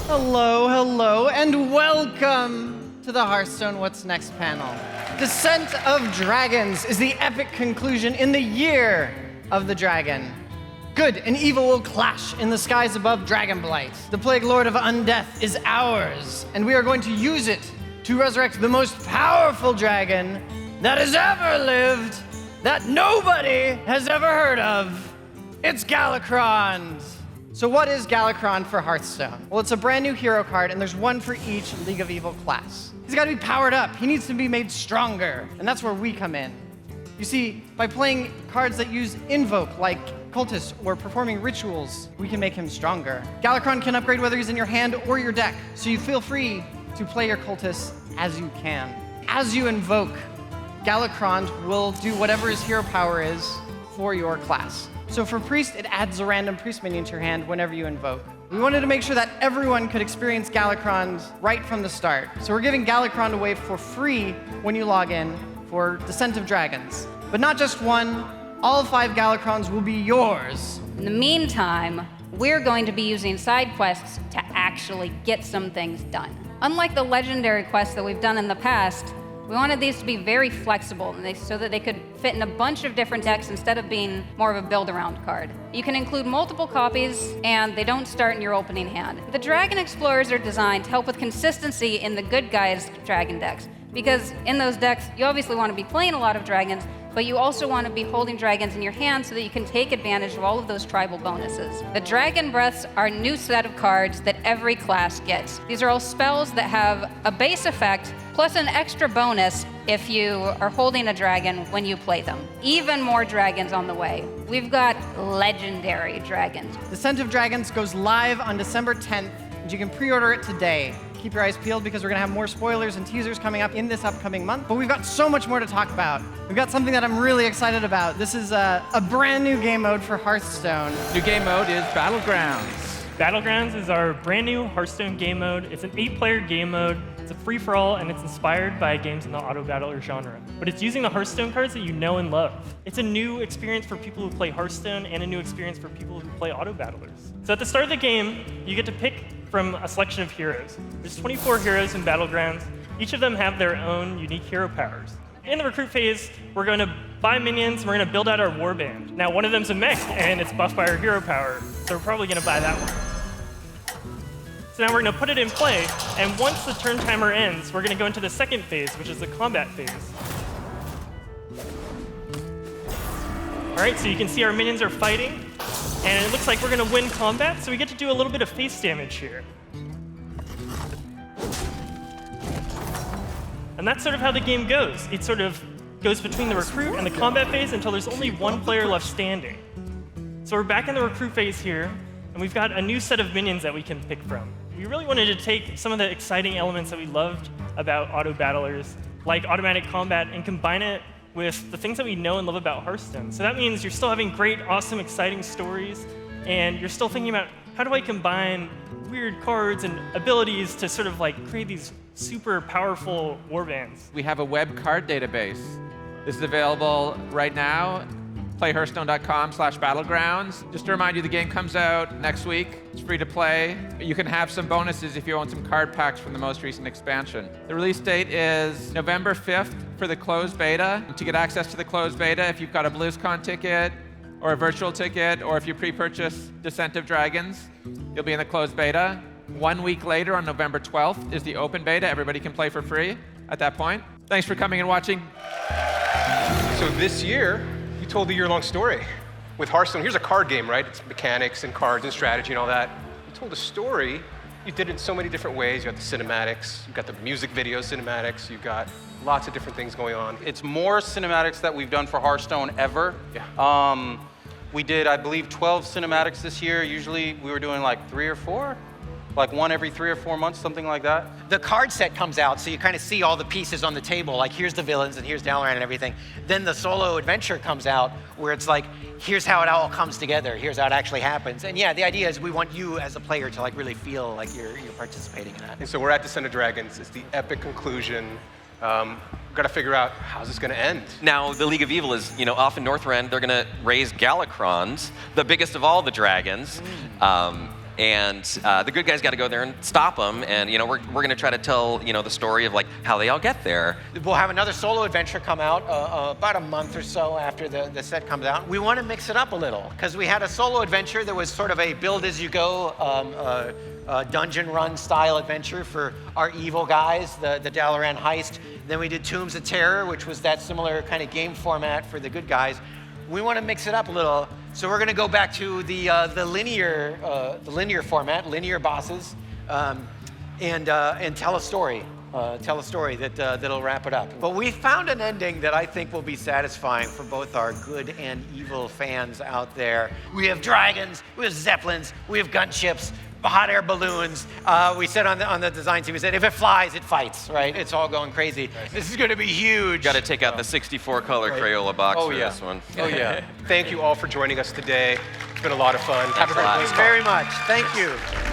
Hello, hello, and welcome to the Hearthstone What's Next panel. Descent of Dragons is the epic conclusion in the year of the dragon. Good and evil will clash in the skies above Dragonblight. The Plague Lord of Undeath is ours, and we are going to use it to resurrect the most powerful dragon that has ever lived, that nobody has ever heard of. It's Galakrond. So what is Galakrond for Hearthstone? Well, it's a brand new hero card, and there's one for each League of Evil class. He's got to be powered up. He needs to be made stronger, and that's where we come in. You see, by playing cards that use Invoke, like Cultist, or performing rituals, we can make him stronger. Galakrond can upgrade whether he's in your hand or your deck, so you feel free to play your Cultist as you can. As you invoke, Galakrond will do whatever his hero power is for your class. So for Priest, it adds a random Priest minion to your hand whenever you invoke. We wanted to make sure that everyone could experience Galakrond right from the start. So we're giving Galakrond away for free when you log in for Descent of Dragons. But not just one, all 5 Galakronds will be yours. In the meantime, we're going to be using side quests to actually get some things done. Unlike the legendary quests that we've done in the past, we wanted these to be very flexible so that they could fit in a bunch of different decks instead of being more of a build-around card. You can include multiple copies, and they don't start in your opening hand. The Dragon Explorers are designed to help with consistency in the good guys dragon decks, because in those decks, you obviously want to be playing a lot of dragons, but you also want to be holding dragons in your hand so that you can take advantage of all of those tribal bonuses. The Dragon Breaths are a new set of cards that every class gets. These are all spells that have a base effect plus an extra bonus if you are holding a dragon when you play them. Even more dragons on the way. We've got legendary dragons. Descent of Dragons goes live on December 10th, and you can pre-order it today. Keep your eyes peeled because we're gonna have more spoilers and teasers coming up in this upcoming month. But we've got so much more to talk about. We've got something that I'm really excited about. This is a brand new game mode for Hearthstone. New game mode is Battlegrounds. Battlegrounds is our brand new Hearthstone game mode. It's an 8-player game mode. It's a free-for-all, and it's inspired by games in the auto-battler genre. But it's using the Hearthstone cards that you know and love. It's a new experience for people who play Hearthstone and a new experience for people who play auto-battlers. So at the start of the game, you get to pick from a selection of heroes. There's 24 heroes in Battlegrounds. Each of them have their own unique hero powers. In the recruit phase, we're going to buy minions, and we're going to build out our warband. Now, one of them's a mech, and it's buffed by our hero power, so we're probably going to buy that one. So now we're going to put it in play, and once the turn timer ends, we're going to go into the second phase, which is the combat phase. All right, so you can see our minions are fighting, and it looks like we're going to win combat, so we get to do a little bit of face damage here. And that's sort of how the game goes. It sort of goes between the recruit and the combat phase until there's only one player left standing. So we're back in the recruit phase here, and we've got a new set of minions that we can pick from. We really wanted to take some of the exciting elements that we loved about auto-battlers, like automatic combat, and combine it with the things that we know and love about Hearthstone. So that means you're still having great, awesome, exciting stories, and you're still thinking about, how do I combine weird cards and abilities to sort of like create these super powerful warbands? We have a web card database. This is available right now. playhearthstone.com/battlegrounds. Just to remind you, the game comes out next week. It's free to play. You can have some bonuses if you own some card packs from the most recent expansion. The release date is November 5th for the closed beta. To get access to the closed beta, if you've got a BlizzCon ticket or a virtual ticket, or if you pre-purchase Descent of Dragons, you'll be in the closed beta. 1 week later, on November 12th, is the open beta. Everybody can play for free at that point. Thanks for coming and watching. So this year, you told a year-long story. With Hearthstone, here's a card game, right? It's mechanics and cards and strategy and all that. You told a story. You did it in so many different ways. You got the cinematics, you got the music video cinematics, you've got lots of different things going on. It's more cinematics that we've done for Hearthstone ever. Yeah. We did, I believe, 12 cinematics this year. Usually we were doing like 3 or 4. Like one every 3 or 4 months, something like that. The card set comes out, so you kind of see all the pieces on the table, like here's the villains and here's Dalaran and everything. Then the solo adventure comes out, where it's like, here's how it all comes together, here's how it actually happens. And yeah, the idea is we want you as a player to like really feel like you're participating in that. And so we're at Descent of Dragons. It's the epic conclusion. We've got to figure out, how's this going to end? Now, the League of Evil is, off in Northrend, they're going to raise Galakronds, the biggest of all the dragons. and the good guys got to go there and stop them. And we're going to try to tell the story of like how they all get there. We'll have another solo adventure come out about a month or so after the set comes out. We want to mix it up a little because we had a solo adventure that was sort of a build-as-you-go dungeon run style adventure for our evil guys, the Dalaran heist. Then we did Tombs of Terror, which was that similar kind of game format for the good guys. We want to mix it up a little, so we're going to go back to the linear format, linear bosses, and tell a story. Tell a story that'll wrap it up. But we found an ending that I think will be satisfying for both our good and evil fans out there. We have dragons, we have zeppelins, we have gunships, hot air balloons. We said on the design team, we said if it flies, it fights, right? It's all going crazy. This is going to be huge. Got to take out the 64-color Crayola box for this one. Oh, yeah. Thank you all for joining us today. It's been a lot of fun. Have a great BlizzCon. Thank you very much. Thank you.